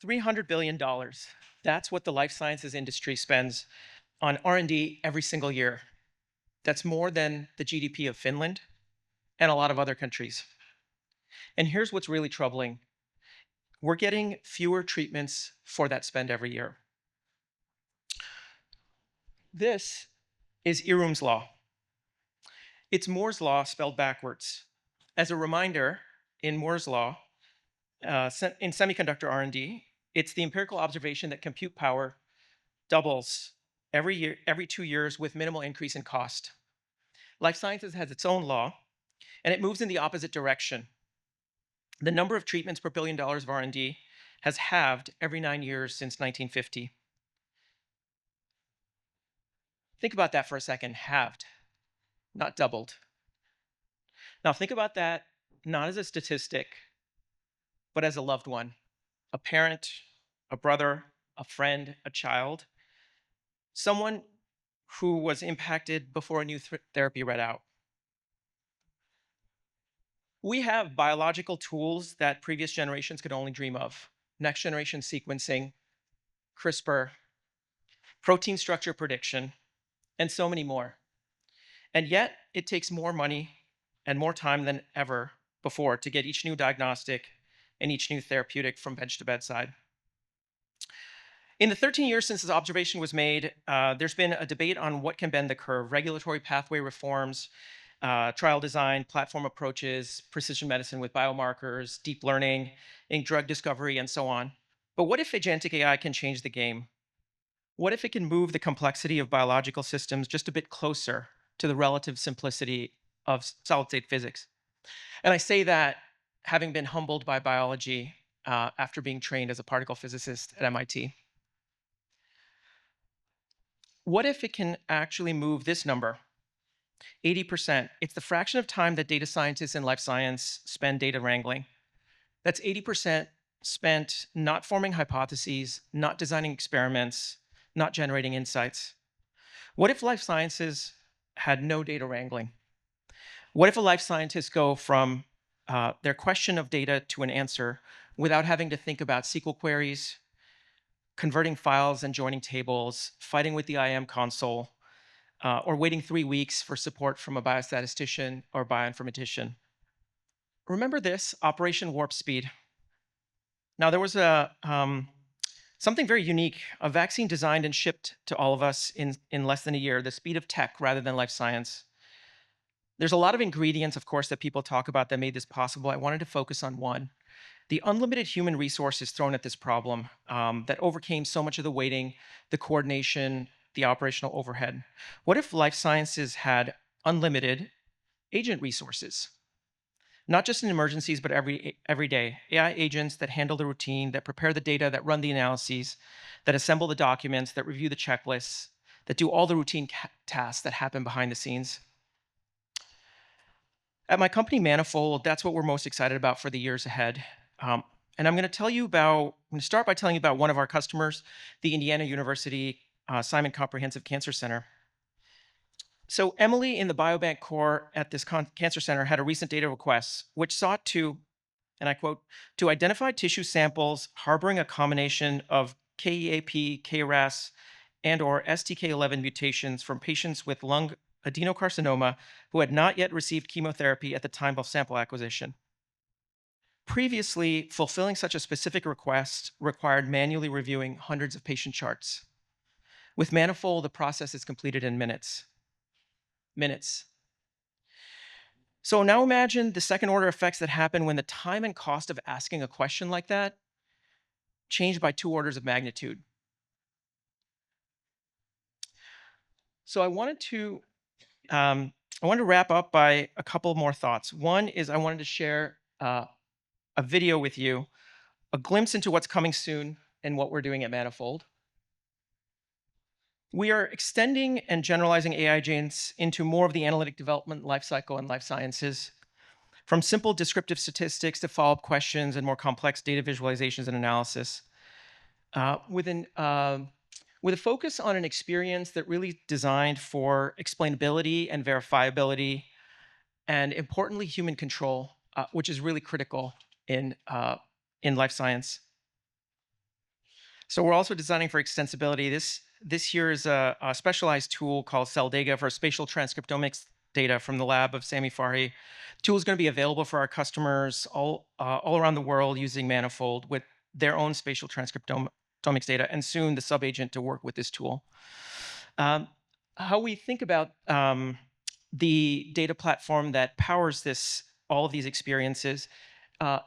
$300 billion. That's what the life sciences industry spends on R&D every single year. That's more than the GDP of Finland and a lot of other countries. And here's what's really troubling. We're getting fewer treatments for that spend every year. This is Irum's law. It's Moore's law spelled backwards. As a reminder, in Moore's law, in semiconductor R&D, it's the empirical observation that compute power doubles every year, every 2 years with minimal increase in cost. Life sciences has its own law, and it moves in the opposite direction. The number of treatments per $1 billion of R&D has halved every 9 years since 1950. Think about that for a second, halved, not doubled. Now think about that not as a statistic, but as a loved one, a parent, a brother, a friend, a child, someone who was impacted before a new therapy read out. We have biological tools that previous generations could only dream of. Next generation sequencing, CRISPR, protein structure prediction, and so many more. And yet, it takes more money and more time than ever before to get each new diagnostic and each new therapeutic from bench to bedside. In the 13 years since this observation was made, there's been a debate on what can bend the curve: regulatory pathway reforms, trial design, platform approaches, precision medicine with biomarkers, deep learning, in drug discovery, and so on. But what if agentic AI can change the game? What if it can move the complexity of biological systems just a bit closer to the relative simplicity of solid-state physics? And I say that having been humbled by biology after being trained as a particle physicist at MIT. What if it can actually move this number? 80%. It's the fraction of time that data scientists in life science spend data wrangling. That's 80% spent not forming hypotheses, not designing experiments, not generating insights. What if life sciences had no data wrangling? What if a life scientist go from their question of data to an answer without having to think about SQL queries, converting files and joining tables, fighting with the IM console, or waiting 3 weeks for support from a biostatistician or bioinformatician? Remember this, Operation Warp Speed. Now, there was something very unique, a vaccine designed and shipped to all of us in less than a year, the speed of tech rather than life science. There's a lot of ingredients, of course, that people talk about that made this possible. I wanted to focus on one: the unlimited human resources thrown at this problem that overcame so much of the waiting, the coordination, the operational overhead. What if life sciences had unlimited agent resources? Not just in emergencies, but every day. AI agents that handle the routine, that prepare the data, that run the analyses, that assemble the documents, that review the checklists, that do all the routine tasks that happen behind the scenes. At my company, Manifold, that's what we're most excited about for the years ahead. And I'm going to start by telling you about one of our customers, the Indiana University Simon Comprehensive Cancer Center. So Emily in the biobank core at this cancer center had a recent data request, which sought to, and I quote, to identify tissue samples harboring a combination of KEAP, KRAS, and or STK11 mutations from patients with lung adenocarcinoma who had not yet received chemotherapy at the time of sample acquisition. Previously, fulfilling such a specific request required manually reviewing hundreds of patient charts. With Manifold, the process is completed in minutes. So now imagine the second order effects that happen when the time and cost of asking a question like that changed by 2 orders of magnitude. So I wanted to wrap up by a couple more thoughts. One is I wanted to share a video with you, a glimpse into what's coming soon and what we're doing at Manifold. We are extending and generalizing AI agents into more of the analytic development lifecycle in life sciences, from simple descriptive statistics to follow-up questions and more complex data visualizations and analysis, with a focus on an experience that really designed for explainability and verifiability, and importantly, human control, which is really critical in life science. So we're also designing for extensibility. This here is a specialized tool called CellData for spatial transcriptomics data from the lab of Sami Farhi. The tool is going to be available for our customers all around the world using Manifold with their own spatial transcriptomics data, and soon the subagent to work with this tool. Um, how we think about the data platform that powers all of these experiences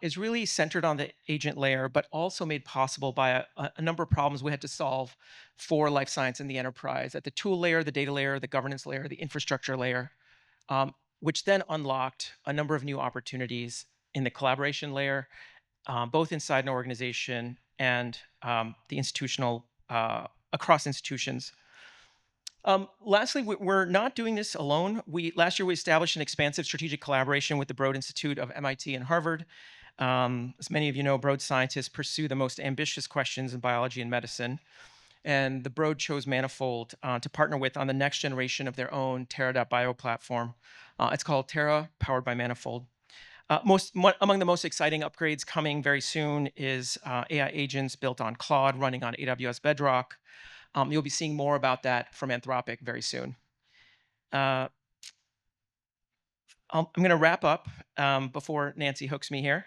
is really centered on the agent layer, but also made possible by a number of problems we had to solve for life science in the enterprise at the tool layer, the data layer, the governance layer, the infrastructure layer, which then unlocked a number of new opportunities in the collaboration layer, both inside an organization and the institutional across institutions. Lastly, we're not doing this alone. Last year we established an expansive strategic collaboration with the Broad Institute of MIT and Harvard. As many of you know, Broad scientists pursue the most ambitious questions in biology and medicine, and the Broad chose Manifold to partner with on the next generation of their own Terra.bio platform. It's called Terra, powered by Manifold. Among the most exciting upgrades coming very soon is AI agents built on Claude running on AWS Bedrock. You'll be seeing more about that from Anthropic very soon. I'm going to wrap up before Nancy hooks me here.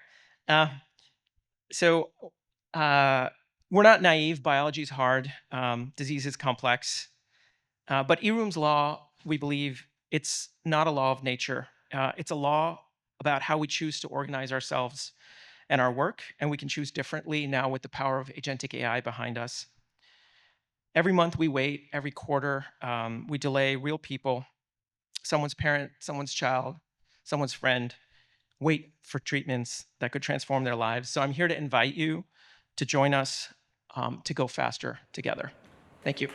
So we're not naive. Biology is hard. Disease is complex. But Irum's law, we believe, it's not a law of nature. It's a law about how we choose to organize ourselves and our work, and we can choose differently now with the power of agentic AI behind us. Every month we wait, every quarter we delay real people, someone's parent, someone's child, someone's friend, wait for treatments that could transform their lives. So I'm here to invite you to join us to go faster together. Thank you.